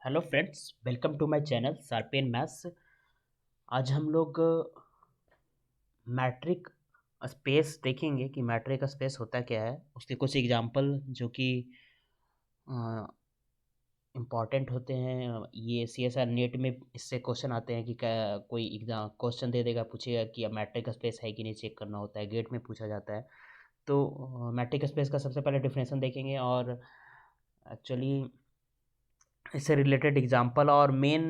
Hello friends, welcome to my channel sharpen maths. आज हम लोग मैट्रिक स्पेस देखेंगे कि मैट्रिक स्पेस होता क्या है। उसके कुछ एग्जांपल जो कि इम्पॉर्टेंट होते हैं। ये सीएसआर नेट में इससे क्वेश्चन आते हैं कि कोई एग्जाम क्वेश्चन दे देगा, पूछेगा कि अब मैट्रिक स्पेस है कि नहीं, चेक करना होता है, गेट में पूछा जाता है। तो मैट्रिक स्पेस का सबसे पहले डिफिनेशन देखेंगे और एक्चुअली इससे रिलेटेड एग्जांपल और मेन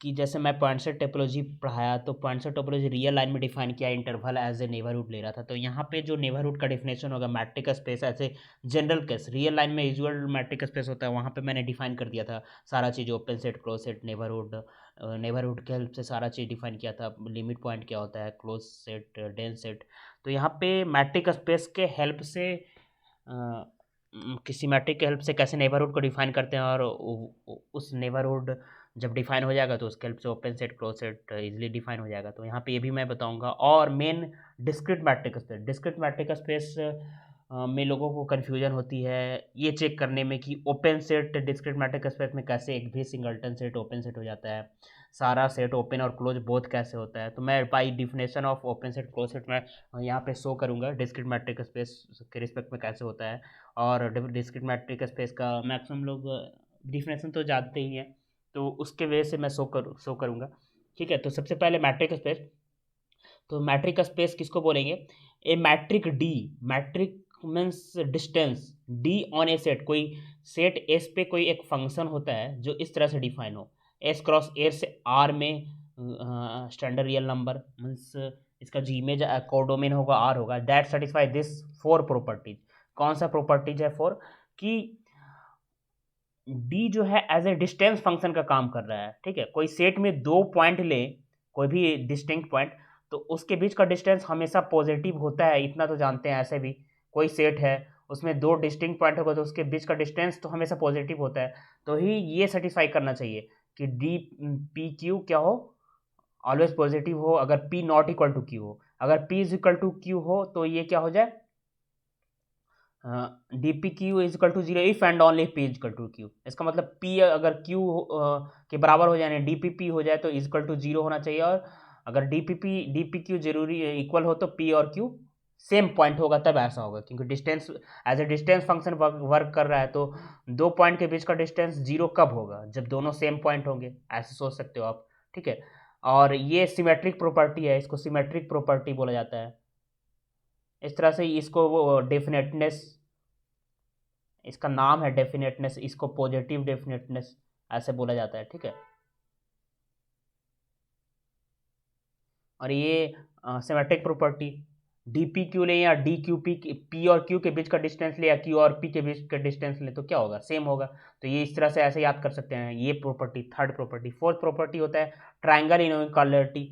कि जैसे मैं पॉइंटसेट टोपोलॉजी पढ़ाया तो पॉइंटसेट टोपोलॉजी रियल लाइन में डिफाइन किया, इंटरवल एज ए नेबरहुड ले रहा था। तो यहाँ पे जो नेबरहुड का डिफिनेशन होगा मैट्रिक स्पेस ऐसे जनरल केस, रियल लाइन में यूजुअल मैट्रिक स्पेस होता है, वहाँ पे मैंने डिफाइन कर दिया था सारा चीज़, open set, close set, neighbourhood. Neighbourhood के हेल्प से सारा चीज़ डिफाइन किया था, लिमिट पॉइंट क्या होता है, क्लोज सेट, डेंस सेट। तो यहाँ पे मैट्रिक स्पेस के हेल्प से किसी मैट्रिक के हेल्प से कैसे नेबरहुड को डिफाइन करते हैं, और उस नेबरहुड जब डिफाइन हो जाएगा तो उसके हेल्प से open set, close set easily define हो जाएगा। तो यहाँ पे ये भी मैं बताऊंगा। और मेन डिस्क्रीट मैट्रिक स्पेस में लोगों को कन्फ्यूजन होती है ये चेक करने में कि open set discrete metric space में कैसे एक भी सिंगल्टन सेट ओपन सेट हो जाता है, सारा सेट ओपन और क्लोज बोथ कैसे होता है। तो मैं by definition of open set, close set में यहाँ पे शो करूँगा डिस्क्रीट मैट्रिक स्पेस के रिस्पेक्ट में कैसे होता है। और डिस्क्रीट मैट्रिक स्पेस का मैक्सिमम लोग डिफिनेशन तो जानते ही हैं, तो उसके वजह से मैं शो करूँगा। ठीक है, तो सबसे पहले मैट्रिक स्पेस। तो मैट्रिक स्पेस किसको बोलेंगे? A metric D, metric means distance, D on A set, कोई सेट एस पे कोई एक फंक्शन होता है जो इस तरह से डिफाइन हो, एस क्रॉस एयर से आर में स्टैंडर्ड रियल नंबर मीन्स इसका जी में कोडोमेन होगा, आर होगा, that satisfy this four properties. कौन सा प्रॉपर्टीज है? फोर। कि डी जो है एज ए डिस्टेंस फंक्शन का काम कर रहा है। ठीक है, कोई सेट में दो पॉइंट ले, कोई भी डिस्टिंक्ट पॉइंट, तो उसके बीच का डिस्टेंस हमेशा पॉजिटिव होता है, इतना तो जानते हैं। ऐसे भी कोई सेट है उसमें दो डिस्टिंक्ट पॉइंट होगा तो उसके बीच का डिस्टेंस तो हमेशा पॉजिटिव होता है। तो ही ये सेटिस्फाई करना चाहिए कि डी पी क्यू क्या हो, ऑलवेज पॉजिटिव हो। अगर P not equal to Q हो, अगर P is equal to Q हो तो ये क्या हो जाए, D P Q is equal to zero if and only P is equal to Q. इसका मतलब पी अगर क्यू के बराबर हो जाए, डी पी पी हो जाए, तो इज इक्वल टू जीरो होना चाहिए। और अगर डी पी क्यू जरूरी इक्वल हो तो पी और क्यू सेम पॉइंट होगा, तब ऐसा होगा। क्योंकि distance as a distance function work कर रहा है, तो दो पॉइंट के बीच का डिस्टेंस जीरो कब होगा? जब दोनों सेम पॉइंट होंगे, ऐसे सोच सकते हो आप। ठीक है, और ये सिमेट्रिक प्रॉपर्टी है, इसको सिमेट्रिक प्रॉपर्टी बोला जाता है। इस तरह से इसको वो डेफिनेटनेस, इसका नाम है डेफिनेटनेस, इसको पॉजिटिव डेफिनेटनेस ऐसे बोला जाता है। ठीक है, और ये symmetric property D P Q ले या डी क्यू पी, पी और क्यू के बीच का डिस्टेंस ले या क्यू और पी के बीच का डिस्टेंस ले, तो क्या होगा? सेम होगा। तो ये इस तरह से ऐसे याद कर सकते हैं। ये property third property. Fourth property होता है ट्राइंगल इनइक्वालिटी।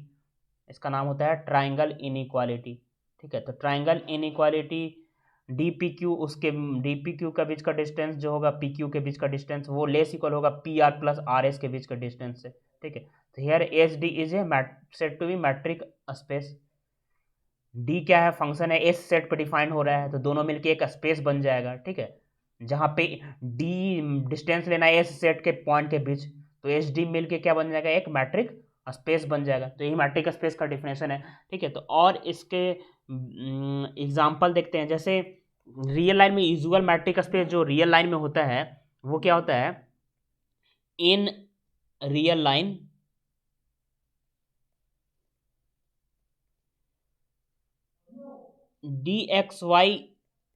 इसका नाम होता है ट्राइंगल इनइक्वालिटी। ठीक है, तो triangle inequality D P Q, उसके डी पी क्यू का बीच का डिस्टेंस जो होगा पी क्यू के बीच का डिस्टेंस, वो लेस इक्वल होगा P R plus R S के बीच का डिस्टेंस से। ठीक है, तो here S D is a set to be metric space. D क्या है? फंक्शन है, एस सेट पे डिफाइन हो रहा है, तो दोनों मिलके एक स्पेस बन जाएगा। ठीक है, जहाँ पे डी डिस्टेंस लेना है एस सेट के पॉइंट के बीच, तो एस डी मिलके क्या बन जाएगा? एक मैट्रिक स्पेस बन जाएगा। तो यही मैट्रिक स्पेस का डिफिनेशन है। ठीक है, तो और इसके एग्जाम्पल देखते हैं। जैसे रियल लाइन में यूजुअल मैट्रिक स्पेस जो रियल लाइन में होता है वो क्या होता है? In real line D X Y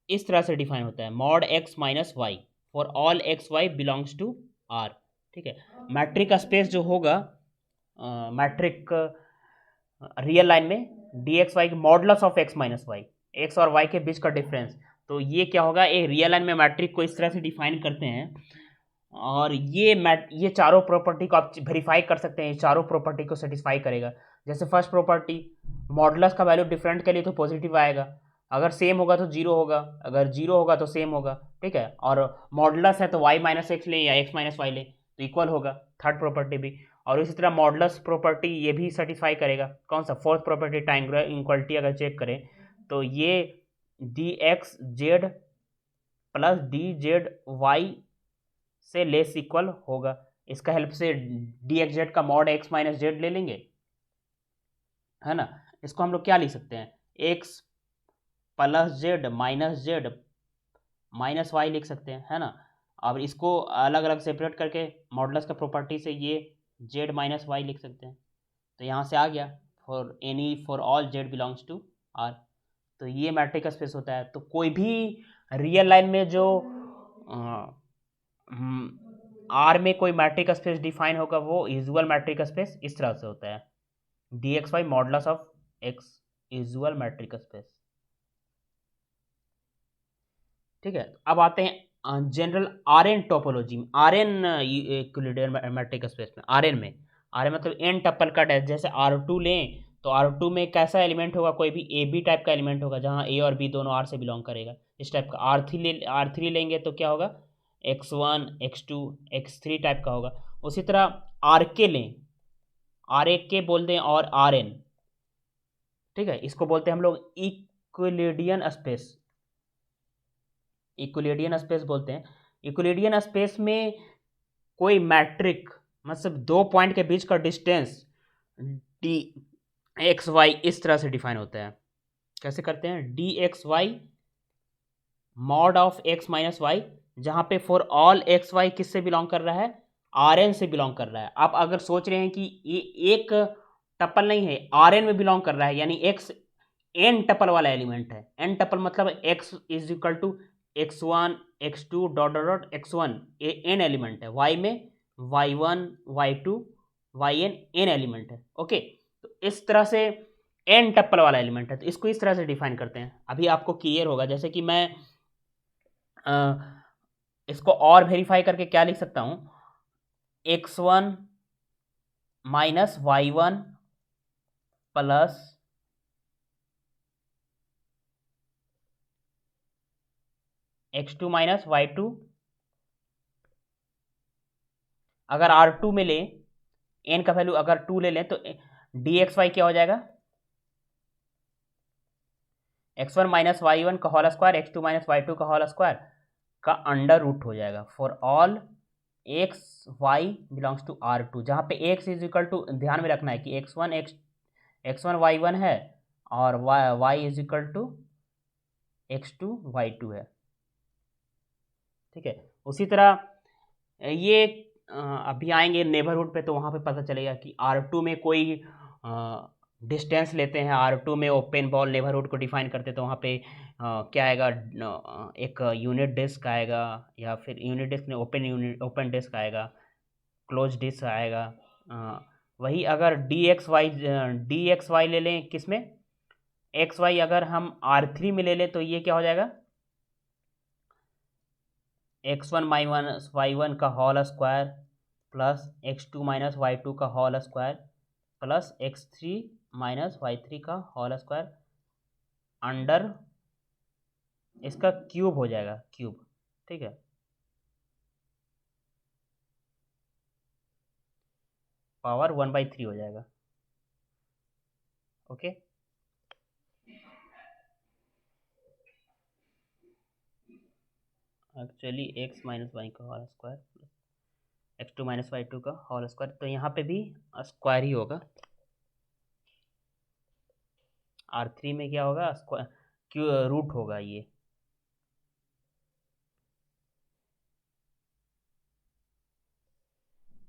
इस तरह से डिफाइन होता है, mod X minus Y for all X Y belongs to R. ठीक है, मैट्रिक स्पेस जो होगा मैट्रिक रियल लाइन में D X Y modulus of X minus Y, X और वाई के बीच का डिफरेंस। तो ये क्या होगा? एक रियल लाइन में मैट्रिक को इस तरह से डिफाइन करते हैं। और ये चारों प्रॉपर्टी को आप वेरीफाई कर सकते हैं, चारों प्रॉपर्टी को सेटिस्फाई करेगा। जैसे फर्स्ट प्रॉपर्टी, मॉडुलस का वैल्यू डिफरेंट के लिए तो पॉजिटिव आएगा, अगर सेम होगा तो जीरो होगा, अगर जीरो होगा तो सेम होगा। ठीक है, और मॉडुलस है तो वाई माइनस एक्स ले या एक्स माइनस वाई ले तो इक्वल होगा, थर्ड प्रॉपर्टी भी। और इसी तरह मॉडुलस प्रॉपर्टी ये भी सेटिस्फाई करेगा। कौन सा? फोर्थ प्रॉपर्टी, ट्रायंगुलर इनक्वालिटी अगर चेक करें तो ये D X Z plus D Z Y से लेस इक्वल होगा। इसका हेल्प से डी एक्स जेड का मॉड एक्स माइनस जेड ले लेंगे, है ना। इसको हम लोग क्या लिख सकते हैं, X plus Z minus Y लिख सकते हैं, है ना। अब इसको अलग अलग सेपरेट करके मॉडुलस का प्रॉपर्टी से ये जेड माइनस वाई लिख सकते हैं। तो यहाँ से आ गया for all Z belongs to R. तो ये मैट्रिक स्पेस होता है। तो कोई भी रियल लाइन में जो आर में कोई मैट्रिक स्पेस डिफाइन होगा वो यूजुअल मैट्रिक स्पेस इस तरह से होता है, D X Y modulus of X usual metric space. ठीक है, अब आते हैं जनरल आर एन टोपोलॉजी में, R N Euclidean metric space में। आर एन मतलब एन टप्पल का डेस्क, जैसे आर टू लें तो आर टू में कैसा एलिमेंट होगा, कोई भी ए बी टाइप का एलिमेंट होगा जहाँ ए और बी दोनों आर से बिलोंग करेगा, इस टाइप का। आर थ्री लेंगे तो क्या होगा, X one X two X three type का होगा। उसी तरह आर के लें, आर ए के बोल दें और आर एन, ठीक है, इसको बोलते हैं हम लोग इक्विलिडियन स्पेस, इक्विलिडियन स्पेस बोलते हैं। इक्विलिडियन स्पेस में कोई मैट्रिक मतलब दो पॉइंट के बीच का डिस्टेंस डी एक्स वाई इस तरह से डिफाइन होता है। कैसे करते हैं, D X Y mod of X minus Y, जहां पे फॉर ऑल एक्स वाई किससे बिलोंग कर रहा है, आर एन से बिलोंग कर रहा है। आप अगर सोच रहे हैं कि ये एक टपल नहीं है, आर एन में बिलोंग कर रहा है, यानी एक्स एन टपल वाला एलिमेंट है। एन टपल मतलब X is equal to X one X two dot dot dot X one, N element है। वाई में Y one Y two Y N, N element है। ओके, तो इस तरह से एन टप्पल वाला एलिमेंट है, तो इसको इस तरह से डिफाइन करते हैं। अभी आपको क्लियर होगा, जैसे कि मैं इसको और वेरीफाई करके क्या लिख सकता हूं, X one minus Y one plus X two minus Y two. अगर आर टू में लें, एन का वैल्यू अगर टू ले लें तो डी एक्स वाई क्या हो जाएगा, X one minus Y one का whole square X two minus Y two का होल स्क्वायर का अंडर रूट हो जाएगा for all X Y belongs to R two, जहाँ पे एक्स इज इक्वल टू, ध्यान में रखना है कि एक्स वन वाई वन है और Y is equal to X two Y two है। ठीक है, उसी तरह ये अभी आएंगे नेबरहुड पे तो वहाँ पे पता चलेगा कि आर टू में कोई डिस्टेंस लेते हैं, आर टू में ओपन बॉल नेबरहुड को डिफाइन करते हैं, तो वहाँ पे क्या आएगा, एक यूनिट डिस्क आएगा, या फिर यूनिट डिस्क में ओपन डिस्क आएगा, क्लोज डिस्क आएगा। वही अगर डी एक्स वाई ले लें, किस में, एक्स वाई अगर हम आर थ्री में ले लें तो ये क्या हो जाएगा, X one minus Y one का whole square plus X two minus Y two का whole square plus X three minus Y three का होल स्क्वायर अंडर इसका क्यूब हो जाएगा, क्यूब। ठीक है, पावर 1/3 हो जाएगा। Okay, actually X minus Y का whole square plus X two minus Y two का होल स्क्वायर, तो यहाँ पे भी स्क्वायर ही होगा। आर थ्री में क्या होगा, स्क्वायर क्यू रूट होगा ये।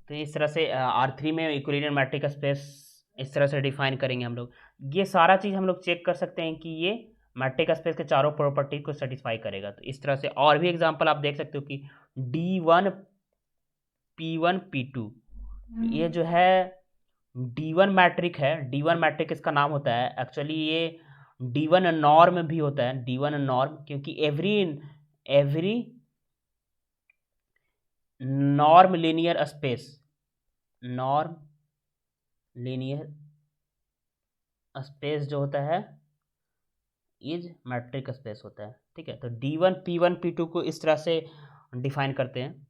तो इस तरह से आर थ्री में इक्विलिब्रियम मैट्रिक स्पेस इस तरह से डिफाइन करेंगे हम लोग। ये सारा चीज़ हम लोग चेक कर सकते हैं कि ये मैट्रिक स्पेस के चारों प्रॉपर्टी को सेटिस्फाई करेगा। तो इस तरह से और भी एग्जांपल आप देख सकते हो कि D one P one P two, ये जो है डी वन मैट्रिक है, डी वन मैट्रिक इसका नाम होता है। एक्चुअली ये डी वन नॉर्म भी होता है, डी वन नॉर्म, क्योंकि every every norm linear space, norm linear space जो होता है इज मैट्रिक स्पेस होता है। ठीक है, तो डी वन पी टू को इस तरह से डिफाइन करते हैं,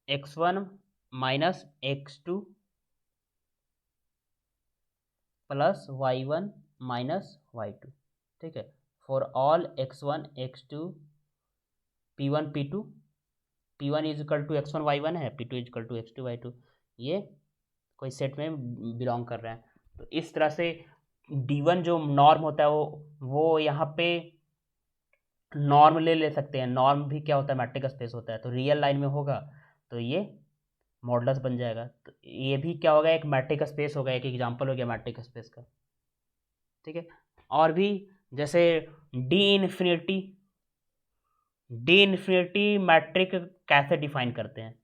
X one minus X two plus Y one minus Y two. ठीक है, for all X one X two P one P two P1 is equal to x1 y1 है, P2 is equal to x2 y2, ये कोई set में belong कर रहा है। तो इस तरह से D1 जो नॉर्म होता है वो यहाँ पे नॉर्म ले सकते हैं। नॉर्म भी क्या होता है, मैट्रिक स्पेस होता है। तो रियल लाइन में होगा तो ये मॉडुलस बन जाएगा। तो ये भी क्या होगा, एक मैट्रिक स्पेस होगा, एक एग्जांपल हो गया मैट्रिक स्पेस का। ठीक है, और भी जैसे डी इन्फिनिटी मैट्रिक कैसे डिफाइन करते हैं।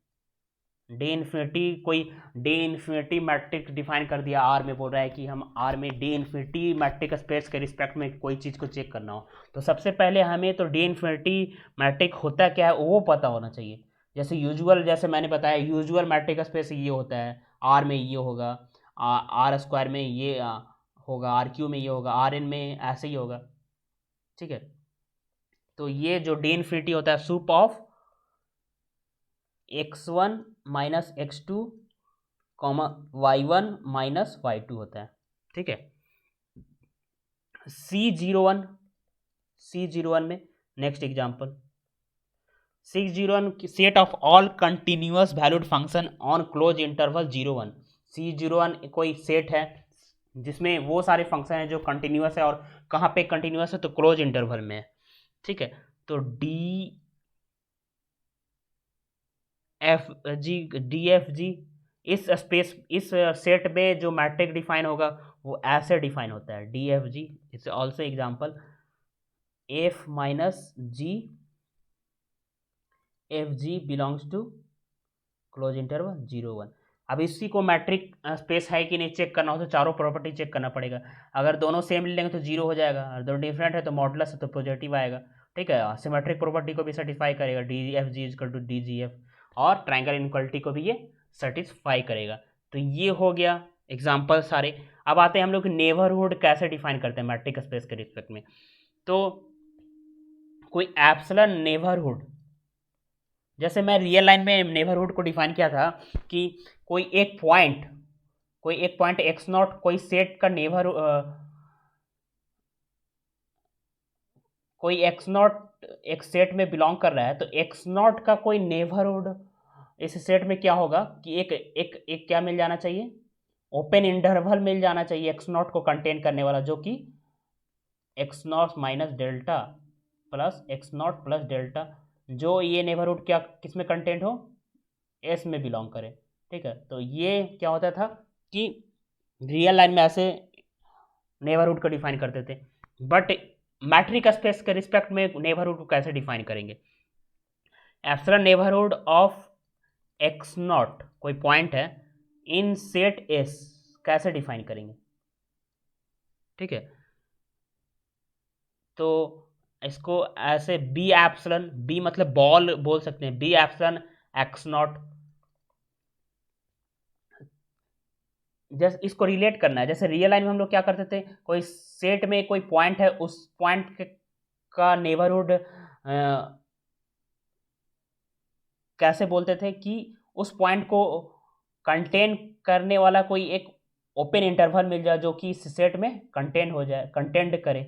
डी इन्फिनिटी मैट्रिक डिफाइन कर दिया, आर में बोल रहा है कि हम आर में डी इन्फिनिटी मैट्रिक स्पेस के रिस्पेक्ट में कोई चीज़ को चेक करना हो, तो सबसे पहले हमें तो डी इन्फिनिटी मैट्रिक होता क्या है वो पता होना चाहिए। जैसे यूजुअल, जैसे मैंने बताया यूजुअल मैट्रिक स्पेस ये होता है, आर में ये होगा, आर स्क्वायर में ये होगा, आर क्यू में ये होगा, आर एन में ऐसे ही होगा। ठीक है, तो ये जो डी इन्फिनिटी होता है soup of x1 minus x2 comma y1 minus y2 होता है। ठीक है, C01 में next example, C01 set of all continuous valued function on close interval 0 1। C01 कोई सेट है जिसमें वो सारे फंक्शन हैं जो कंटिन्यूअस है, और कहाँ पे कंटिन्यूअस है, तो क्लोज इंटरवल में है। ठीक है, तो डी एफ जी इस सेट में जो मैट्रिक डिफाइन होगा वो ऐसे डिफाइन होता है, D F G. It's also example F minus G, F G belongs to close interval 0 1। अब इसी को मैट्रिक स्पेस है कि नहीं चेक करना हो तो चारों प्रॉपर्टी चेक करना पड़ेगा। अगर दोनों सेम लेंगे तो 0 हो जाएगा, अगर दोनों डिफरेंट है तो मॉडुलस है तो पॉजिटिव आएगा। ठीक है, सिमेट्रिक प्रॉपर्टी को भी सेटिस्फाई करेगा, D F G is equal to D G F, और ट्रायंगल इनक्वलिटी को भी ये सेटिस्फाई करेगा। तो ये हो गया एग्जाम्पल सारे। अब आते हैं हम लोग नेबरहुड कैसे डिफाइन करते हैं मैट्रिक स्पेस के रिस्पेक्ट में। तो कोई एप्सिलॉन नेबरहुड, जैसे मैं रियल लाइन में नेबरहुड को डिफाइन किया था कि कोई एक पॉइंट एक्स नॉट कोई सेट का कोई एक्स नॉट एक सेट में बिलोंग कर रहा है, तो एक्स नॉट का कोई नेबरहुड इस सेट में क्या होगा कि एक क्या मिल जाना चाहिए, ओपन इंटरवल मिल जाना चाहिए एक्स नॉट को कंटेन करने वाला, जो कि x not minus delta plus x not plus delta, जो ये नेबरहुड क्या किस में कंटेंट हो, एस में बिलोंग करे। ठीक है, तो ये क्या होता था कि रियल लाइन में ऐसे नेबरहुड को डिफाइन करते थे, बट मैट्रिक स्पेस के रिस्पेक्ट में नेबरहुड को कैसे डिफाइन करेंगे। Epsilon neighbourhood of X not कोई पॉइंट है इन सेट एस, कैसे डिफाइन करेंगे। ठीक है, तो इसको ऐसे बी एप्सिलॉन, बी मतलब बॉल बोल सकते हैं, बी एप्सिलॉन एक्स नॉट, जैसे इसको रिलेट करना है। जैसे रियल लाइन में हम लोग क्या करते थे, कोई सेट में कोई पॉइंट है, उस पॉइंट का नेबरहुड कैसे बोलते थे कि उस पॉइंट को कंटेन करने वाला कोई एक ओपन इंटरवल मिल जाए जो कि इस सेट में कंटेन हो जाए, कंटेंट करे,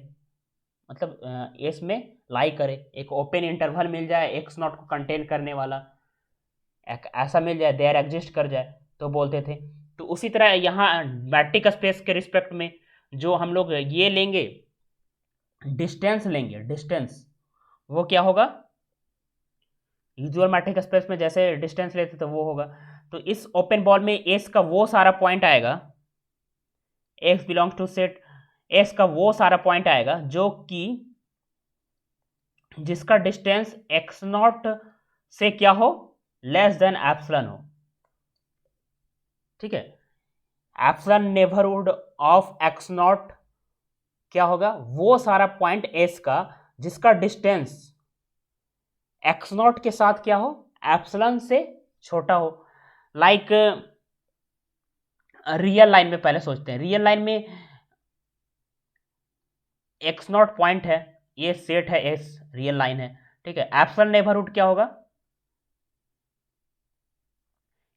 मतलब एस में लाई करे, एक ओपन इंटरवल मिल जाए एक्स नॉट को कंटेन करने वाला, एक ऐसा मिल जाए, देयर एग्जिस्ट कर जाए, तो बोलते थे। तो उसी तरह यहाँ मैट्रिक स्पेस के रिस्पेक्ट में जो हम लोग ये लेंगे, डिस्टेंस लेंगे, डिस्टेंस वो क्या होगा, यूजुअल मैट्रिक स्पेस में जैसे डिस्टेंस लेते तो वो होगा। तो इस ओपन बॉल में एस का वो सारा पॉइंट आएगा, X belongs to set S का वो सारा पॉइंट आएगा जो कि जिसका डिस्टेंस एक्स नॉट से क्या हो, लेस देन एप्सिलॉन हो। ठीक है, epsilon neighbourhood of X not क्या होगा, वो सारा पॉइंट एस का जिसका डिस्टेंस एक्स नॉट के साथ क्या हो, एप्सिलॉन से छोटा हो। लाइक रियल लाइन में पहले सोचते हैं, रियल लाइन में एक्स नॉट पॉइंट है, ये सेट है एस, रियल लाइन है। ठीक है, एप्सिलॉन नेबरहुड क्या होगा,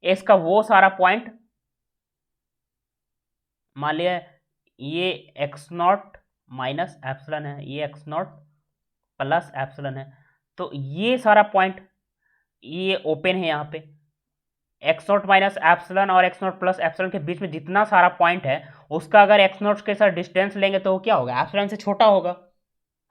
एस का वो सारा पॉइंट, मान लिया ये एक्स नॉट माइनस एप्सिलॉन है, ये एक्स नॉट प्लस एप्सिलॉन है, तो ये सारा पॉइंट ये ओपन है यहाँ पे, एक्स नॉट माइनस एप्सिलॉन और एक्स नॉट प्लस एप्सिलॉन के बीच में जितना सारा पॉइंट है उसका अगर एक्स नॉट के साथ डिस्टेंस लेंगे तो वो क्या होगा, एप्सिलॉन से छोटा होगा,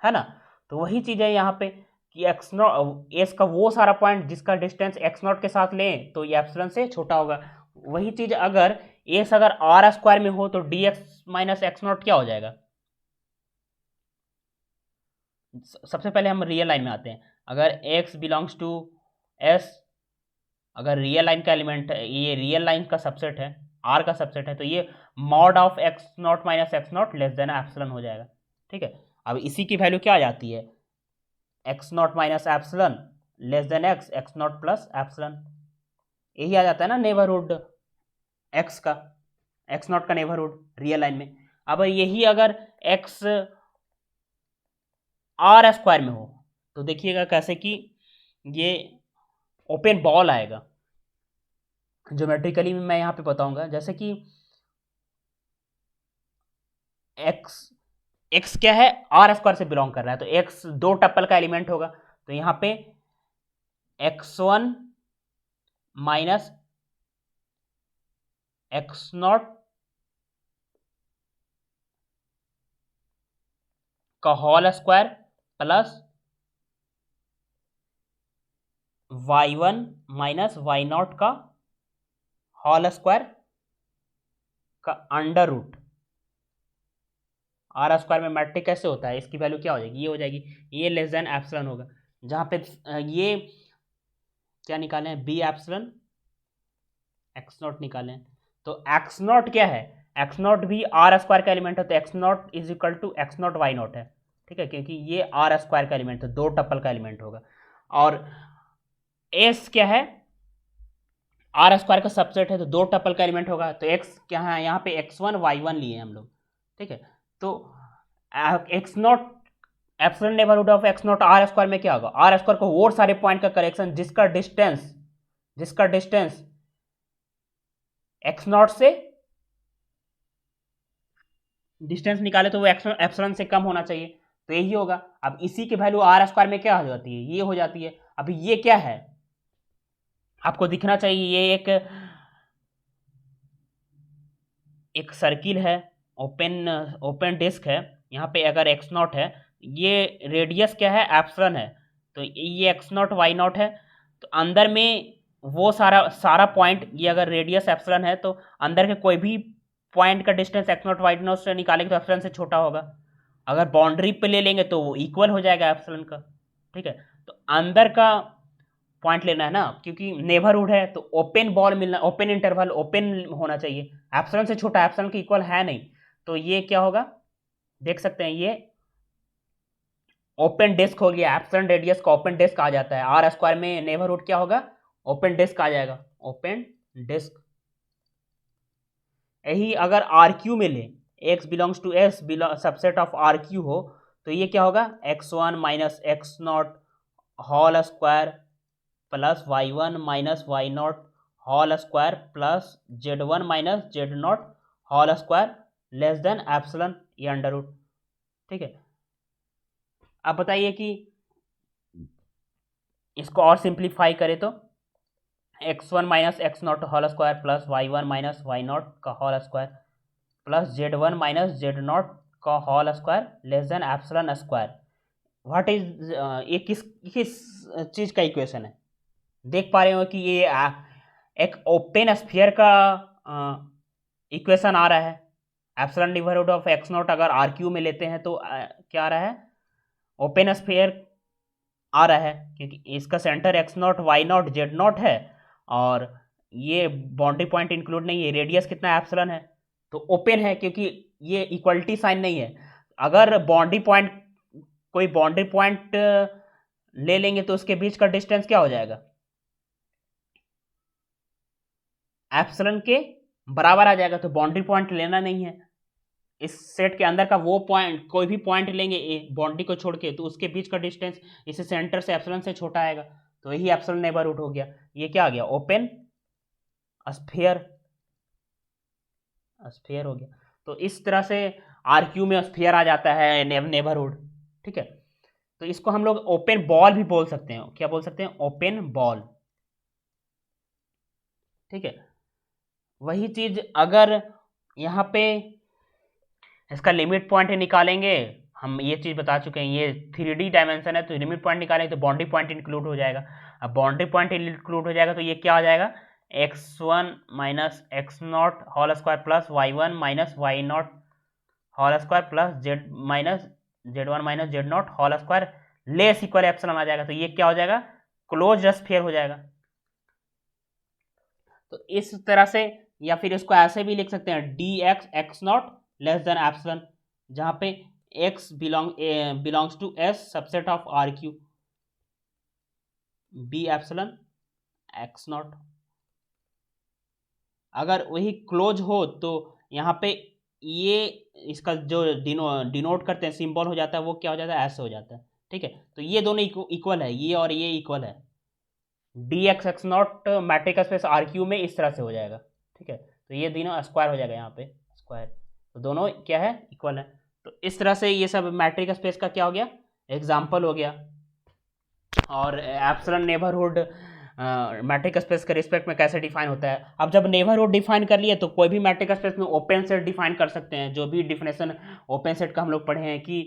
है ना। तो वही चीज़ है यहाँ पे कि एक्स नॉट एस का वो सारा पॉइंट जिसका डिस्टेंस एक्स नॉट के साथ लें तो ये एप्सिलॉन से छोटा होगा। वही चीज़ अगर एस अगर आर स्क्वायर में हो तो D x minus X not क्या हो जाएगा। सबसे पहले हम रियल लाइन में आते हैं। अगर x बिलोंग्स टू s, अगर रियल लाइन का एलिमेंट है, ये रियल लाइन का सबसेट है, r का सबसेट है, तो ये mod of X not minus X not less than epsilon हो जाएगा। ठीक है, अब इसी की वैल्यू क्या आ जाती है, X not minus epsilon less than x, X not plus epsilon, यही आ जाता है ना नेबरहुड एक्स का, एक्स नॉट का नेबरहुड रियल लाइन में। अब यही अगर एक्स आर स्क्वायर में हो तो देखिएगा कैसे कि ये ओपन बॉल आएगा। ज्योमेट्रिकली मैं यहाँ पे बताऊंगा, जैसे कि एक्स, एक्स क्या है, आर स्क्वायर से बिलोंग कर रहा है, तो एक्स दो टप्पल का एलिमेंट होगा, तो यहाँ पे X one minus X naught का whole square plus Y one minus Y naught का होल स्क्वायर का अंडर रूट। आर स्क्वायर में मैट्रिक कैसे होता है, इसकी वैल्यू क्या हो जाएगी, ये हो जाएगी, ये लेस देन एप्सिलॉन होगा, जहां पे ये क्या निकाले हैं, बी एप्सिलॉन एक्स नॉट निकाले हैं। तो एक्स नॉट क्या है, एक्स नॉट भी आर स्क्वायर का एलिमेंट है, तो X not is equal to X not Y not है। ठीक है, क्योंकि ये आर स्क्वायर का एलिमेंट है, दो टप्पल का एलिमेंट होगा। और एस क्या है, आर स्क्वायर का सबसेट है, तो दो टप्पल का एलिमेंट होगा, तो एक्स क्या है, यहाँ पे एक्स वन वाई वन लिए हम लोग। ठीक है, तो X not epsilon neighbourhood of X not R square में क्या होगा, आर स्क्वायर को वो सारे पॉइंट का करेक्शन जिसका डिस्टेंस एक्स नॉट से डिस्टेंस निकाले तो वो एप्सिलॉन से कम होना चाहिए, तो यही होगा। अब इसी की वैल्यू आर स्क्वायर में क्या हो जाती है, ये हो जाती है। अभी ये क्या है, आपको दिखना चाहिए, ये एक सर्किल है, ओपन डिस्क है, यहाँ पे अगर एक्स नॉट है, ये रेडियस क्या है, एप्सिलॉन है, तो ये एक्स नॉट वाई नॉट है, तो अंदर में वो सारा सारा पॉइंट, ये अगर रेडियस एप्सिलॉन है तो अंदर के कोई भी पॉइंट का distance X not Y not से निकालेंगे तो एप्सिलॉन से छोटा होगा। अगर बाउंड्री पे ले लेंगे तो वो इक्वल हो जाएगा एप्सिलॉन का। ठीक है, तो अंदर का पॉइंट लेना है ना, क्योंकि नेबरहुड है तो ओपन बॉल मिलना, ओपन इंटरवल ओपन होना चाहिए, एप्सिलॉन से छोटा, एप्सिलॉन के इक्वल है नहीं, तो ये क्या होगा, देख सकते हैं, ये ओपन डिस्क हो गया, एप्सिलॉन रेडियस का ओपन डिस्क आ जाता है, आर स्क्वायर में नेबरहुड क्या होगा, ओपन डिस्क आ जाएगा, ओपन डिस्क। यही अगर आर क्यू में ले, X belongs to S subset of R Q हो, तो ये क्या होगा, X one minus X not whole square plus Y one minus Y not whole square plus Z one minus Z not whole square less than epsilon, ये under root. ठीक है, अब बताइए कि इसको और सिंप्लीफाई करें तो X one minus X not whole square plus Y one minus Y naught का whole square plus Z one minus Z naught का whole square less than epsilon square. What is, ये किस किस चीज़ का इक्वेशन है, देख पा रहे हो कि ये एक ओपन स्फीयर का इक्वेशन आ रहा है। Epsilon neighbourhood of X not अगर आर क्यू में लेते हैं तो क्या आ रहा है, ओपन स्फीयर आ रहा है, क्योंकि इसका centre X not Y not Z not है, और ये बाउंड्री पॉइंट इंक्लूड नहीं है, रेडियस कितना एप्सिलॉन है, तो ओपन है, क्योंकि ये इक्वलिटी साइन नहीं है। अगर बाउंड्री पॉइंट, कोई बाउंड्री पॉइंट ले लेंगे तो उसके बीच का डिस्टेंस क्या हो जाएगा, एप्सिलॉन के बराबर आ जाएगा, तो बाउंड्री पॉइंट लेना नहीं है। इस सेट के अंदर का वो पॉइंट, कोई भी पॉइंट लेंगे बाउंड्री को छोड़ के, तो उसके बीच का डिस्टेंस इस सेंटर से एप्सिलॉन से छोटा आएगा, तो यही एप्सिलॉन नेबरहुड हो गया। ये क्या आ गया, ओपन स्फीयर, स्फीयर हो गया। तो इस तरह से आर क्यू में स्फीयर आ जाता है नेबरहुड। ठीक है, तो इसको हम लोग ओपन बॉल भी बोल सकते हैं, क्या बोल सकते हैं, ओपन बॉल। ठीक है। वही चीज अगर यहाँ पे इसका लिमिट पॉइंट निकालेंगे, हम ये चीज बता चुके हैं, ये 3D डायमेंशन है तो लिमिट पॉइंट निकालेंगे तो बाउंड्री पॉइंट इंक्लूड हो जाएगा। अब बाउंड्री पॉइंट इंक्लूड हो जाएगा तो ये क्या आ जाएगा, x1 minus X not whole square plus y1 minus Y not whole square plus Z minus z1 minus Z not whole square less equal epsilon आ जाएगा। तो ये क्या हो जाएगा, क्लोज स्फीयर हो जाएगा। तो इस तरह से, या फिर इसको ऐसे भी लिख सकते हैं D X X not less than epsilon, जहां पे x belongs to s subset of R Q B epsilon X not. अगर वही क्लोज हो तो यहाँ पे ये इसका जो डिनोट करते हैं सिंबल हो जाता है वो क्या हो जाता है, ऐसे हो जाता है। ठीक है, तो ये दोनों इक्वल है, ये और ये इक्वल है। D X X not metric space R Q में इस तरह से हो जाएगा। ठीक है, तो ये दोनों स्क्वायर हो जाएगा यहाँ पे स्क्वायर, तो दोनों क्या है, इक्वल है। तो इस तरह से ये सब मैट्रिक स्पेस का क्या हो गया, एग्जाम्पल हो गया। और एप्सिलॉन नेबरहुड मैट्रिक स्पेस के रिस्पेक्ट में कैसे डिफाइन होता है। अब जब नेबरहुड डिफाइन कर लिए तो कोई भी मैट्रिक स्पेस में ओपन सेट डिफाइन कर सकते हैं। जो भी डिफिनेशन ओपन सेट का हम लोग पढ़े हैं कि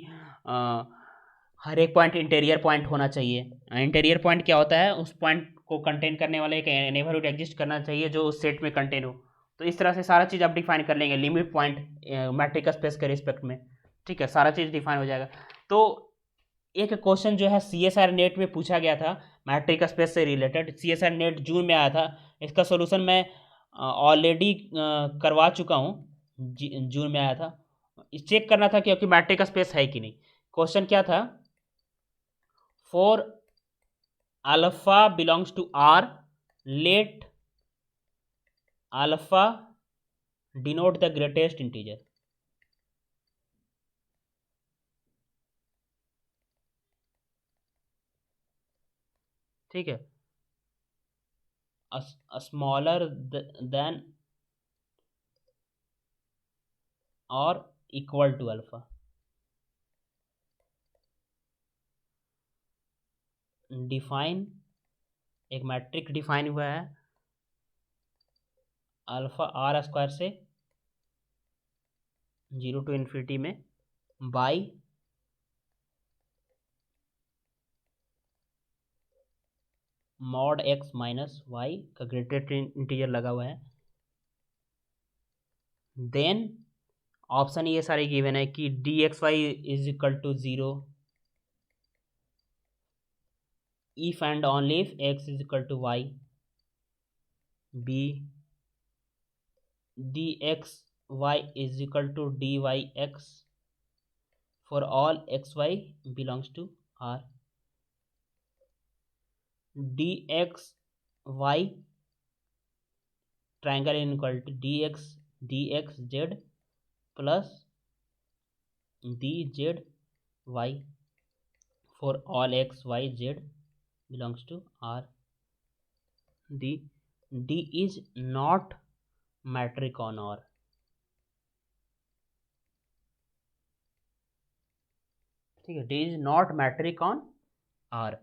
हर एक पॉइंट इंटीरियर पॉइंट होना चाहिए। इंटीरियर पॉइंट क्या होता है, उस पॉइंट को कंटेन करने वाला एक नेबरहुड एग्जिस्ट करना चाहिए जो उस सेट में कंटेन हो। तो इस तरह से सारा चीज़ आप डिफाइन कर लेंगे लिमिट पॉइंट मैट्रिक स्पेस के रिस्पेक्ट में। ठीक है, सारा चीज़ डिफाइन हो जाएगा। तो एक क्वेश्चन जो है CSIR नेट में पूछा गया था मैट्रिक स्पेस से रिलेटेड, CSIR नेट जून में आया था। इसका सॉल्यूशन मैं ऑलरेडी करवा चुका हूँ, जून में आया था। चेक करना था क्योंकि मैट्रिक स्पेस है कि नहीं। क्वेश्चन क्या था, for alpha belongs to R let alpha denote the greatest integer. ठीक है, स्मॉलर देन और इक्वल टू अल्फा। डिफाइन एक मैट्रिक डिफाइन हुआ है अल्फा आर स्क्वायर से 0 टू इन्फिनिटी में by mod X minus Y का ग्रेटेस्ट इंटीजर लगा हुआ है। देन ऑप्शन ये सारे गिवन है कि D X Y is equal to 0 if and only if x is equal to y, b dx y is equal to dy x for all x y belongs to R, dx y triangle in equal to dx z plus dz y for all x y z belongs to R. D is not metric on R. ठीक है, D is not metric on R.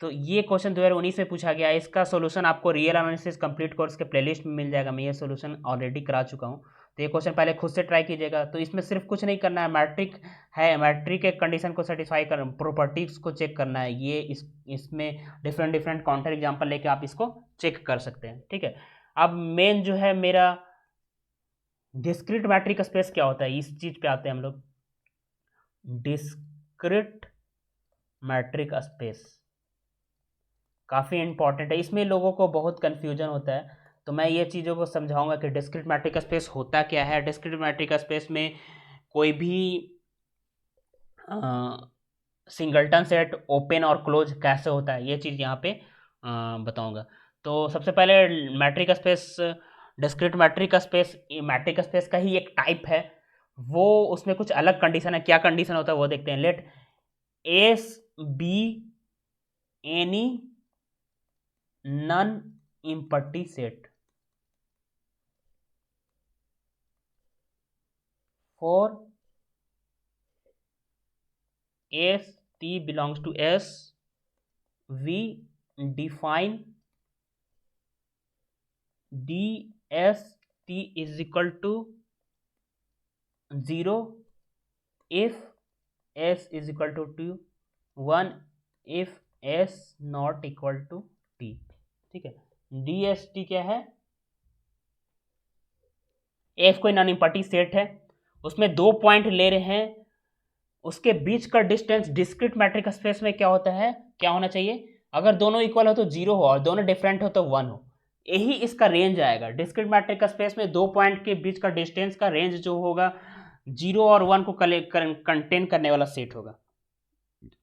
तो ये question 2019 में पूछा गया है। इसका solution आपको रियल एनालिसिस कंप्लीट कोर्स के प्लेलिस्ट में मिल जाएगा। मैं ये सॉल्यूशन ऑलरेडी करा चुका हूँ। तो ये क्वेश्चन पहले खुद से ट्राई कीजिएगा। तो इसमें सिर्फ कुछ नहीं करना है, मैट्रिक है, मैट्रिक एक कंडीशन को सेटिस्फाई कर, प्रॉपर्टीज को चेक करना है। ये इसमें डिफरेंट काउंटर एग्जाम्पल लेके आप इसको चेक कर सकते हैं। ठीक है, अब मेन जो है मेरा डिस्क्रीट मैट्रिक स्पेस क्या होता है, इस चीज पे आते हैं हम लोग। डिस्क्रीट मैट्रिक स्पेस काफ़ी इंपॉर्टेंट है, इसमें लोगों को बहुत कन्फ्यूजन होता है। तो मैं ये चीज़ों को समझाऊंगा कि डिस्क्रीट मैट्रिक स्पेस होता क्या है। डिस्क्रीट मैट्रिक स्पेस में कोई भी सिंगल्टन सेट ओपन और क्लोज कैसे होता है, ये चीज़ यहाँ पे बताऊंगा। तो सबसे पहले metric space, discrete metric space का ही एक टाइप है। वो उसमें कुछ अलग कंडीशन है, क्या कंडीशन होता है वो देखते हैं। Let S be any non empty set for S T belongs to S, we define D S T is equal to 0 if S is equal to 1 if S not equal to T. ठीक है, D S T क्या है? F कोई non इम्पर्टी set है, उसमें 2 point ले रहे हैं, उसके बीच का डिस्टेंस डिस्क्रीट मैट्रिक स्पेस में क्या होता है, क्या होना चाहिए? अगर दोनों इक्वल हो तो 0 हो, और दोनों डिफरेंट हो तो 1 हो। यही इसका रेंज आएगा। डिस्क्रीट मैट्रिक स्पेस में 2 पॉइंट के बीच का डिस्टेंस का रेंज जो होगा 0 और 1 को कंटेन करने वाला सेट होगा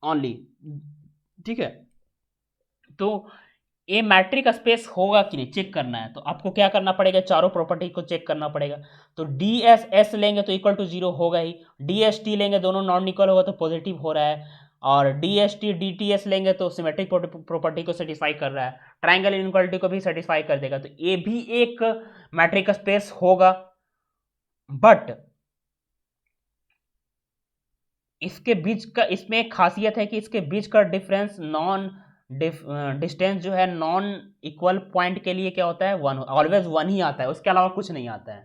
ओनली। ठीक है, तो ये मैट्रिक स्पेस होगा कि नहीं चेक करना है, तो आपको क्या करना पड़ेगा? चारों प्रॉपर्टी को चेक करना पड़ेगा। तो डी एस एस लेंगे तो इक्वल टू 0 होगा ही, डी एस टी लेंगे दोनों नॉन इक्वल होगा तो पॉजिटिव हो रहा है, और D S T D T S लेंगे तो सिमेट्रिक प्रॉपर्टी को सेटिस्फाई कर रहा है, ट्राइंगल इनइक्वालिटी को भी सेटिस्फाई कर देगा। तो ये भी एक मैट्रिक स्पेस होगा, बट इसके बीच का, इसमें एक खासियत है कि इसके बीच का डिफरेंस डिस्टेंस जो है नॉन इक्वल पॉइंट के लिए क्या होता है? 1, ऑलवेज 1 ही आता है, उसके अलावा कुछ नहीं आता है।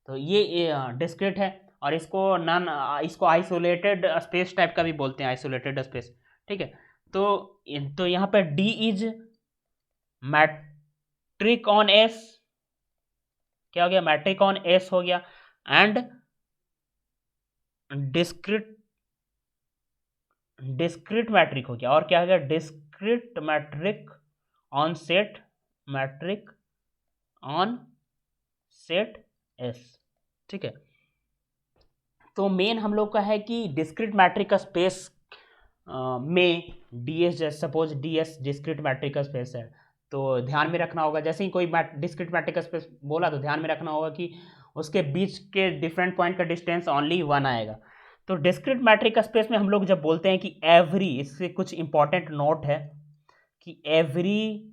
तो ये डिस्क्रीट है, और इसको आइसोलेटेड स्पेस टाइप का भी बोलते हैं, आइसोलेटेड स्पेस। ठीक है, तो यहाँ पे D is metric on S, क्या हो गया? मैट्रिक ऑन एस हो गया, एंड डिस्क्रीट मैट्रिक हो गया, और क्या हो गया? Discrete metric on set, metric on set S. ठीक है, तो मेन हम लोग का है कि डिस्क्रीट मैट्रिक का स्पेस में डीएस, जैसे सपोज डीएस डिस्क्रीट मैट्रिक का स्पेस है, तो ध्यान में रखना होगा, जैसे ही कोई डिस्क्रीट मैट्रिक का स्पेस बोला तो ध्यान में रखना होगा कि उसके बीच के डिफरेंट पॉइंट का डिस्टेंस ओनली 1 आएगा। तो डिस्क्रीट मैट्रिक का स्पेस में हम लोग जब बोलते हैं कि एवरी, इससे कुछ इंपॉर्टेंट नोट है कि every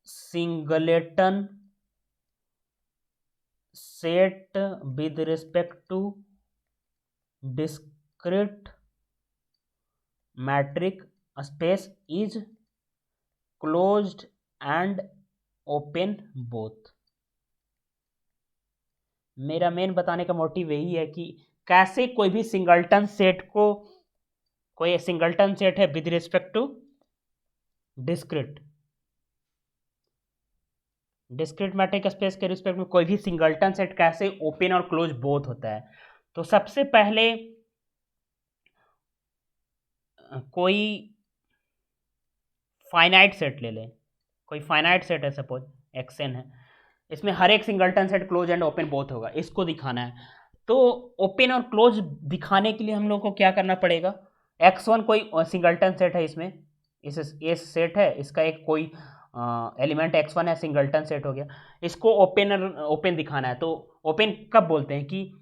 singleton set with respect to discrete metric space is closed and open both. मेरा मेन बताने का मोटिव यही है कि कैसे कोई भी सिंगल्टन सेट को, कोई सिंगल्टन सेट है with respect to discrete metric space के रिस्पेक्ट में कोई भी सिंगल्टन सेट कैसे ओपन और क्लोज बोथ होता है। तो सबसे पहले कोई फाइनाइट सेट ले लें, कोई फाइनाइट सेट है, सपोज एक्सएन है, इसमें हर एक singleton set close and open both होगा, इसको दिखाना है। तो ओपन और क्लोज दिखाने के लिए हम लोग को क्या करना पड़ेगा? x1 कोई सिंगल्टन सेट है, इसमें इस सेट है, इसका एक कोई एलिमेंट x1 है, सिंगल्टन सेट हो गया, इसको ओपन दिखाना है। तो ओपन कब बोलते हैं? कि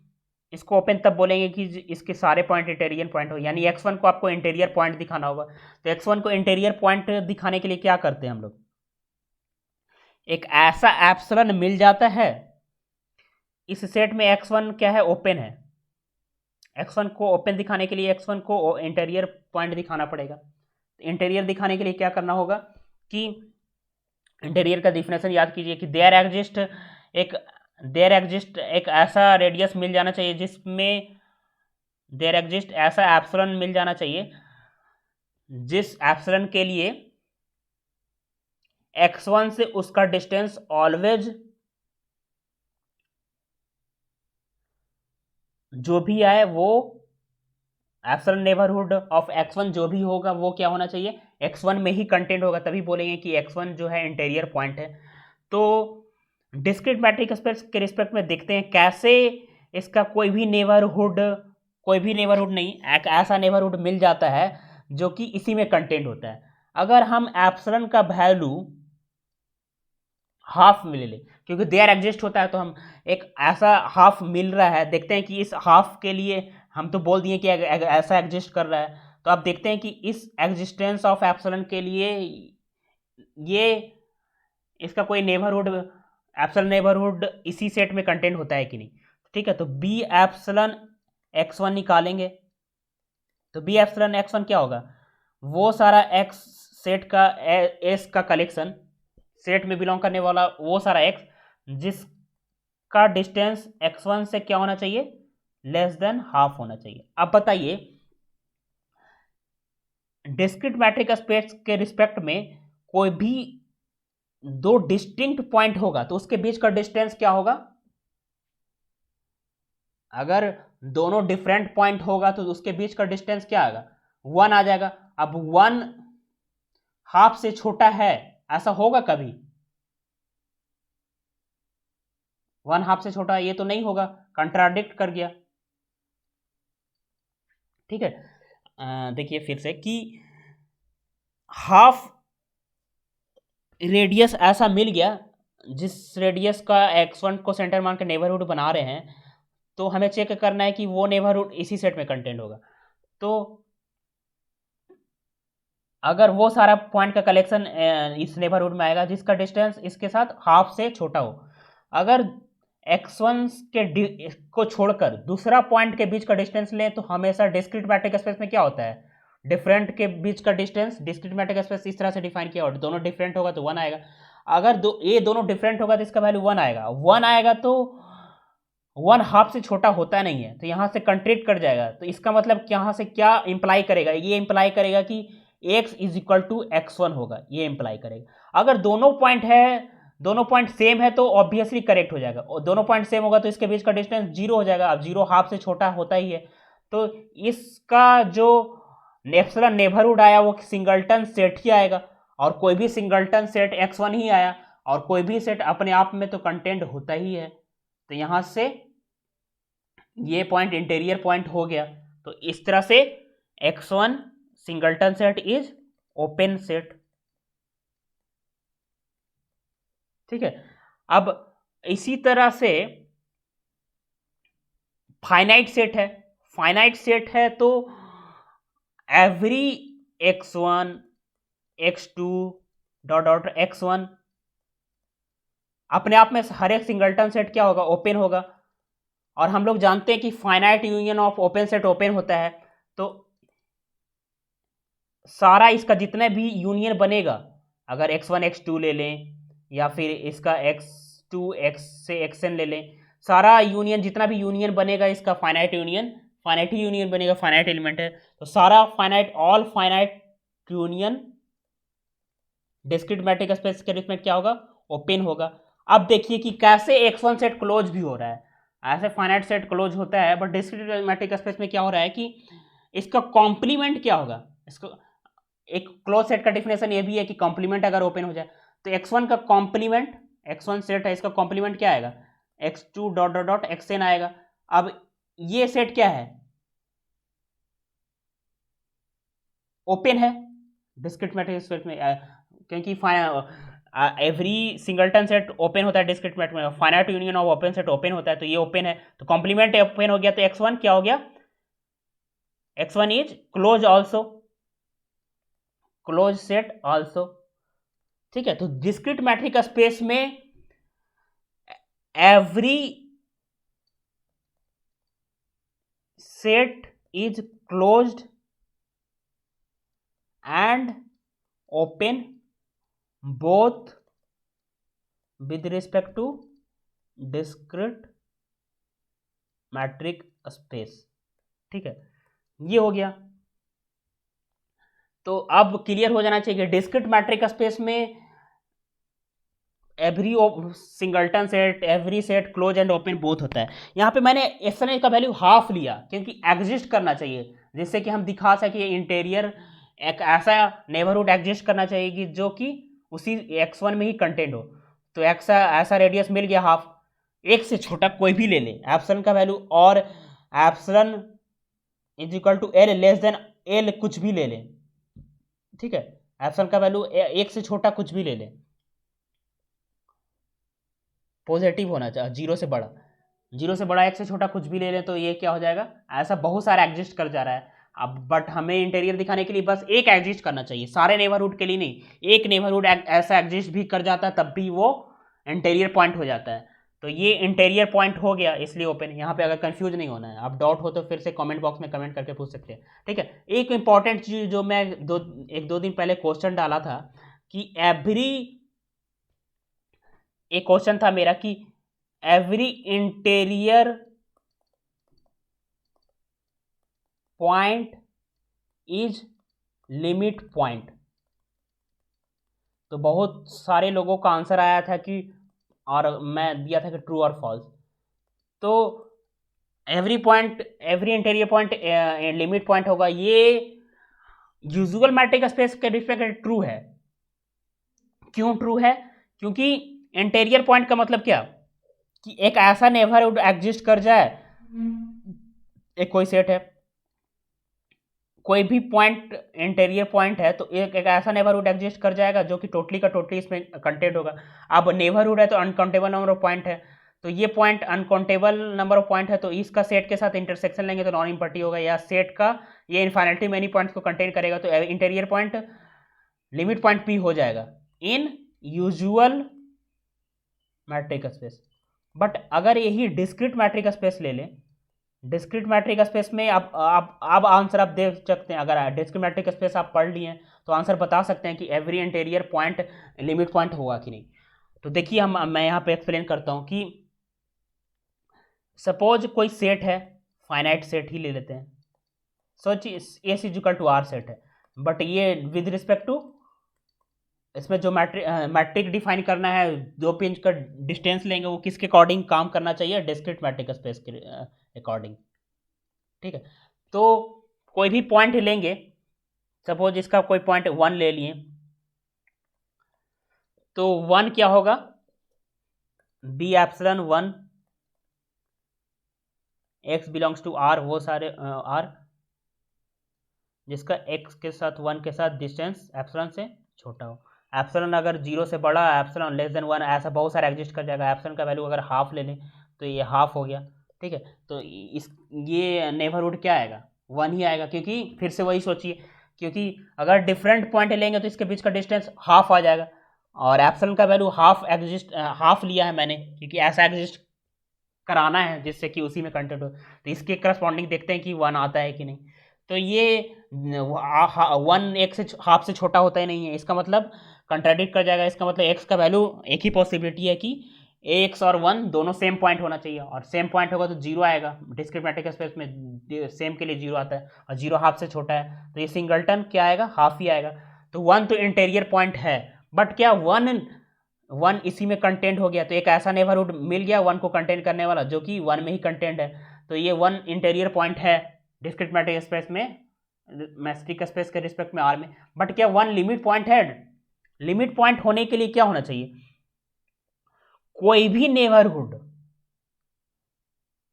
इसको ओपन तब बोलेंगे कि इसके सारे पॉइंट इंटीरियर पॉइंट हो, यानी x1 को आपको इंटीरियर पॉइंट दिखाना होगा। तो x1 को इंटीरियर पॉइंट दिखाने के लिए क्या करते हैं हम लोग? एक ऐसा एप्सिलॉन मिल जाता है, इस सेट में x1 क्या है? ओपन है। x1 को ओपन दिखाने के लिए x1 को इंटीरियर पॉइंट दिखाना पड़ेगा। इंटीरियर दिखाने के लिए क्या करना होगा कि इंटीरियर का डिफिनेशन याद कीजिए कि देयर एग्जिस्ट एक ऐसा रेडियस मिल जाना चाहिए जिसमें देयर एग्जिस्ट ऐसा एप्सिलॉन मिल जाना चाहिए जिस एप्सिलॉन के लिए x1 से उसका डिस्टेंस ऑलवेज जो भी आए वो एप्सिलॉन नेबरहुड ऑफ x1 जो भी होगा वो क्या होना चाहिए? x1 में ही कंटेंट होगा, तभी बोलेंगे कि x1 जो है इंटीरियर पॉइंट है। तो डिस्क्रीट मैट्रिक स्पेस के रिस्पेक्ट में देखते हैं कैसे इसका कोई भी नेबरहुड नहीं, एक ऐसा नेबरहुड मिल जाता है जो कि इसी में कंटेंट होता है। अगर हम एप्सिलॉन का वैल्यू हाफ मिल ले, क्योंकि देयर एग्जिस्ट होता है, तो हम एक ऐसा हाफ मिल रहा है, देखते हैं कि इस हाफ के लिए हम तो बोल दिए कि ऐसा एग्जिस्ट कर रहा है, तो आप देखते हैं कि इस एग्जिस्टेंस ऑफ एप्सिलॉन के लिए ये इसका कोई नेबरहुड, एप्सिलॉन नेबरहुड इसी सेट में कंटेंट होता है कि नहीं। ठीक है, तो बी एप्सिलॉन x1 निकालेंगे, तो बी एप्सिलॉन x1 क्या होगा? वो सारा x सेट का एस का कलेक्शन, सेट में बिलोंग करने वाला वो सारा एक्स जिसका डिस्टेंस x1 से क्या होना चाहिए, लेस देन हाफ होना चाहिए। अब बताइए डिस्क्रीट मैट्रिक स्पेस के रिस्पेक्ट में कोई भी दो डिस्टिंक्ट पॉइंट होगा तो उसके बीच का डिस्टेंस क्या होगा, अगर दोनों डिफरेंट पॉइंट होगा तो उसके बीच का डिस्टेंस क्या आएगा, 1 आ जाएगा। अब 1 हाफ से छोटा है, ऐसा होगा कभी, 1 हाफ से छोटा ये तो नहीं होगा, कंट्राडिक्ट कर गया। ठीक है, देखिए फिर से कि हाफ रेडियस ऐसा मिल गया जिस रेडियस का x1 को सेंटर मान के नेबरहुड बना रहे हैं, तो हमें चेक करना है कि वो नेबरहुड इसी सेट में कंटेंट होगा। तो अगर वो सारा पॉइंट का कलेक्शन इस नेबरहुड में आएगा जिसका डिस्टेंस इसके साथ हाफ से छोटा हो, अगर x1 के को छोड़कर दूसरा पॉइंट के बीच का डिस्टेंस लें तो हमेशा डिस्क्रीट मैट्रिक स्पेस में क्या होता है, डिफरेंट के बीच का डिस्टेंस डिस्क्रीट मैट्रिक स्पेस इस तरह से डिफाइन किया और दोनों डिफरेंट होगा तो 1 आएगा। अगर ये दोनों डिफरेंट होगा तो इसका वैल्यू 1 आएगा, 1 आएगा तो 1 हाफ से छोटा होता नहीं है, तो यहां से कंट्रीट कर जाएगा। तो इसका मतलब यहां से क्या इंप्लाई करेगा, ये इंप्लाई करेगा कि x is equal to x1 होगा, ये इंप्लाई करेगा। अगर दोनों पॉइंट सेम है तो ऑब्वियसली करेक्ट हो जाएगा, और दोनों पॉइंट सेम होगा तो इसके बीच का डिस्टेंस 0 हो जाएगा। अब 0 हाफ से छोटा होता ही है, तो इसका जो एप्सिलॉन नेबरहुड आया वो सिंगलटन सेट ही आएगा, और कोई भी सिंगलटन सेट x1 ही आया, और कोई भी सेट अपने आप में तो कंटेंट होता ही है। तो यहां से ये पॉइंट इंटीरियर पॉइंट हो गया। तो इस तरह से x1 singleton set is open set. ठीक है, अब इसी तरह से फाइनाइट सेट है तो every x1 x2 dot dot x1 अपने आप में हर एक सिंगलटन सेट क्या होगा, ओपन होगा। और हम लोग जानते हैं कि finite union of open set open होता है, तो सारा इसका जितने भी यूनियन बनेगा, अगर x1 x2 ले लें या फिर इसका x2 x से xn ले लें, सारा यूनियन जितना भी यूनियन बनेगा इसका फाइनाइट ही यूनियन बनेगा, फाइनाइट एलिमेंट है तो सारा all finite union discrete metric space के रिस्पेक्ट क्या होगा, ओपन होगा। अब देखिए कि कैसे x1 सेट क्लोज भी हो रहा है, ऐसे फाइनाइट सेट क्लोज होता है, बट डिस्क्रीट मैट्रिक स्पेस में क्या हो रहा है कि इसका कॉम्प्लीमेंट क्या होगा। इसको एक क्लोज सेट का डेफिनेशन ये भी है कि कॉम्प्लीमेंट अगर ओपन हो जाए तो x1 का कॉम्प्लीमेंट, x1 सेट है इसका कॉम्प्लीमेंट क्या आएगा, x2 dot dot dot xn आएगा। अब ये सेट क्या है, ओपन है डिस्क्रीट मैट्रिक स्पेस में, क्योंकि एवरी सिंगलटन सेट ओपन होता है डिस्क्रीट मैट्रिक में, finite union of open set open होता है, तो ये ओपन है तो कॉम्प्लीमेंट ओपन हो गया, तो x1 क्या हो गया, x1 is close also, close set also. ठीक है, तो डिस्क्रीट मैट्रिक स्पेस में every set is closed and open both with respect to discrete metric space. ठीक है, ये हो गया। तो अब क्लियर हो जाना चाहिए कि डिस्क्रीट मैट्रिक स्पेस में every singleton set, every set close and open both होता है। यहाँ पे मैंने एक्सएन का वैल्यू हाफ लिया क्योंकि एग्जिस्ट करना चाहिए, जिससे कि हम दिखा सके इंटीरियर एक ऐसा नेबरहुड एग्जिस्ट करना चाहिए कि जो कि उसी x1 में ही कंटेंट हो। तो ऐसा रेडियस मिल गया हाफ, एक से छोटा कोई भी ले ले एप्सिलॉन का वैल्यू, और epsilon is equal to L less than L कुछ भी ले ले। ठीक है, एप्सिलॉन का वैल्यू एक से छोटा कुछ भी ले ले, पॉजिटिव होना चाहिए, 0 से बड़ा, एक से छोटा कुछ भी ले लें तो ये क्या हो जाएगा, ऐसा बहुत सारा एग्जिस्ट कर जा रहा है। अब बट हमें इंटीरियर दिखाने के लिए बस एक एग्जिस्ट करना चाहिए, सारे नेबरहुड के लिए नहीं, एक नेबरहुड ऐसा एग्जिस्ट भी कर जाता है तब भी वो इंटीरियर पॉइंट हो जाता है। तो ये इंटीरियर पॉइंट हो गया इसलिए ओपन। यहाँ पे अगर कंफ्यूज नहीं होना है, आप डाउट हो तो फिर से कमेंट बॉक्स में कमेंट करके पूछ सकते हैं। ठीक है, एक इंपॉर्टेंट चीज जो मैं एक दो दिन पहले क्वेश्चन डाला था कि एवरी एक क्वेश्चन था मेरा कि every interior point is limit point, तो बहुत सारे लोगों का आंसर आया था कि, और मैं दिया था कि ट्रू और फॉल्स। तो every interior point limit point होगा, ये यूजुअल मैट्रिक स्पेस के रिस्पेक्ट ट्रू है। क्यों ट्रू है? क्योंकि इंटीरियर पॉइंट का मतलब क्या कि एक ऐसा नेबरहुड एग्जिस्ट कर जाए, एक कोई सेट है, कोई भी पॉइंट इंटीरियर पॉइंट है, तो एक ऐसा नेबरहुड एग्जिस्ट कर जाएगा जो कि टोटली का टोटली इसमें कंटेंट होगा। अब नेबरहुड है तो अनकाउंटेबल नंबर ऑफ पॉइंट है, तो ये point uncountable number of point है, तो इसका सेट के साथ इंटरसेक्शन लेंगे तो नॉन इम्पर्टी होगा, या सेट का ये इन्फाइनिटी मैनी पॉइंट्स को कंटेन करेगा, तो interior point limit point P हो जाएगा इन यूजुअल मैट्रिक स्पेस। बट अगर यही डिस्क्रीट मैट्रिक स्पेस ले लें, डिस्क्रीट मैट्रिक स्पेस में आप आंसर आप देख सकते हैं। अगर डिस्क्रीट मैट्रिक स्पेस आप पढ़ लिए हैं तो आंसर बता सकते हैं कि every interior point limit point होगा कि नहीं। तो देखिए मैं यहाँ पे एक्सप्लेन करता हूँ कि सपोज कोई सेट है, फाइनाइट सेट ही ले लेते हैं, सोच S is equal to R set है, बट ये विद रिस्पेक्ट टू इसमें जो मैट्रिक डिफाइन करना है, 2 पेज का डिस्टेंस लेंगे, वो किसके अकॉर्डिंग काम करना चाहिए? डिस्क्रीट मैट्रिक स्पेस के अकॉर्डिंग। ठीक है, तो कोई भी पॉइंट लेंगे, सपोज इसका कोई पॉइंट 1 ले लिए, तो 1 क्या होगा? B epsilon 1 X belongs to R, वो सारे आर जिसका एक्स के साथ 1 के साथ डिस्टेंस एप्सिलॉन से छोटा हो। एप्सिलॉन अगर 0 से बड़ा, एप्सिलॉन लेस देन 1, ऐसा बहुत सारा एग्जिस्ट कर जाएगा। एप्सिलॉन का वैल्यू अगर हाफ ले लें तो ये हाफ हो गया। ठीक है, तो ये नेबरहुड क्या आएगा? 1 ही आएगा, क्योंकि फिर से वही सोचिए, क्योंकि अगर डिफरेंट पॉइंट लेंगे तो इसके बीच का डिस्टेंस हाफ आ जाएगा, और एप्सिलॉन का वैल्यू हाफ लिया है मैंने, क्योंकि ऐसा एग्जिस्ट कराना है जिससे कि उसी में कंटेंट हो। तो इसके करस्पॉन्डिंग देखते हैं कि 1 आता है कि नहीं। तो ये 1 एक से हाफ से छोटा होता ही नहीं है, इसका मतलब कंट्राडिक्ट कर जाएगा। इसका मतलब एक्स का वैल्यू, एक ही पॉसिबिलिटी है कि एक्स और 1 दोनों सेम पॉइंट होना चाहिए, और सेम पॉइंट होगा तो 0 आएगा। डिस्क्रीट मैट्रिक स्पेस में सेम के लिए 0 आता है, और 0 हाफ से छोटा है, तो ये सिंगलटन क्या आएगा? हाफ ही आएगा। तो 1 तो इंटीरियर पॉइंट है, बट क्या 1 इसी में कंटेंट हो गया? तो एक ऐसा नेबरहुड मिल गया 1 को कंटेंट करने वाला जो कि 1 में ही कंटेंट है, तो ये 1 इंटीरियर पॉइंट है डिस्क्रीट मैट्रिक स्पेस में, मैट्रिक स्पेस के रिस्पेक्ट में आर में। बट क्या 1 लिमिट पॉइंट है? लिमिट पॉइंट होने के लिए क्या होना चाहिए? कोई भी नेबरहुड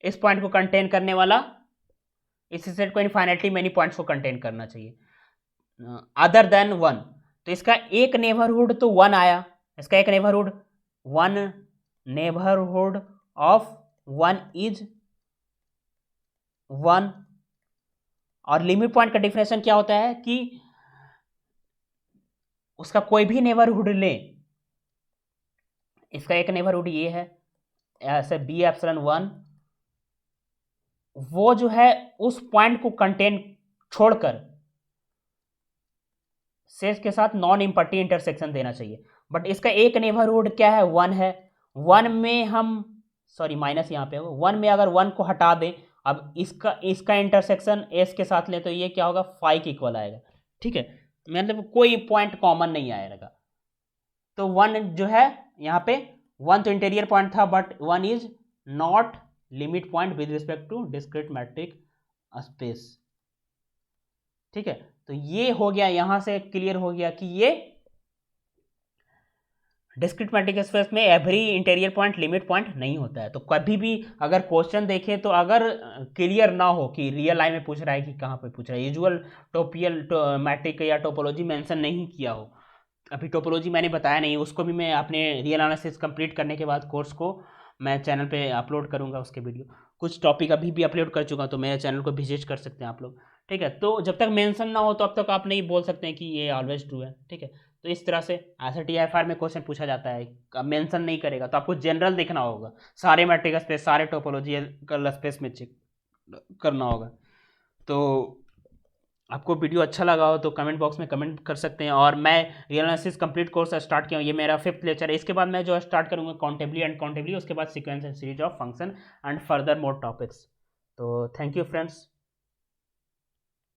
इस पॉइंट को कंटेन करने वाला इस सेट को इनफाइनाइटली मेनी पॉइंट्स को कंटेन करना चाहिए अदर देन 1। तो इसका एक नेबरहुड तो 1 आया, इसका एक नेबरहुड 1, नेबरहुड ऑफ 1 इज 1। और लिमिट पॉइंट का डिफिनेशन क्या होता है कि उसका कोई भी नेबरहुड ले, इसका एक नेबरहुड ये है, ऐसे बी एप्सिलॉन 1, वो जो है उस पॉइंट को कंटेन छोड़कर सेट के साथ नॉन इम्पर्टी इंटरसेक्शन देना चाहिए। बट इसका एक नेबरहुड क्या है? 1 है। 1 में हम माइनस यहाँ पे हो, 1 में अगर 1 को हटा दें, अब इसका इंटरसेक्शन एस के साथ ले तो ये क्या होगा? 5 के इक्वल आएगा। ठीक है, मतलब कोई पॉइंट कॉमन नहीं आएगा। तो 1 जो है यहाँ पे, 1 तो इंटीरियर पॉइंट था, but 1 is not limit point with respect to discrete metric space. ठीक है, तो ये हो गया, यहां से क्लियर हो गया कि ये डिस्क्रीट मैट्रिक स्पेस में every interior point limit point नहीं होता है। तो कभी भी अगर क्वेश्चन देखें तो अगर क्लियर ना हो कि रियल लाइन में पूछ रहा है कि कहाँ पे पूछ रहा है, यूजुअल टोपियल मैट्रिक या टोपोलॉजी मेंशन नहीं किया हो, अभी टोपोलॉजी मैंने बताया नहीं, उसको भी मैं अपने रियल एनालिसिस कंप्लीट करने के बाद कोर्स को मैं चैनल पे अपलोड करूँगा उसके वीडियो। कुछ टॉपिक अभी भी अपलोड कर चुका हूँ, तो मेरे चैनल को विजिट कर सकते हैं आप लोग। ठीक है, तो जब तक मेंशन ना हो तो अब तक आप नहीं बोल सकते हैं कि ये ऑलवेज ट्रू है। ठीक है, तो इस तरह से ऐसा TIFR में क्वेश्चन पूछा जाता है, मेंशन नहीं करेगा तो आपको जनरल देखना होगा, सारे मैट्रिक स्पेस, सारे टोपोलॉजिकल स्पेस में चेक करना होगा। तो आपको वीडियो अच्छा लगा हो तो कमेंट बॉक्स में कमेंट कर सकते हैं। और मैं real analysis complete course start किया हूँ, ये मेरा 5th लेक्चर है। इसके बाद मैं जो स्टार्ट करूँगा काउंटेबिलिटी एंड काउंटेबिलिटी, उसके बाद sequence and series of function and further more topics. तो थैंक यू फ्रेंड्स।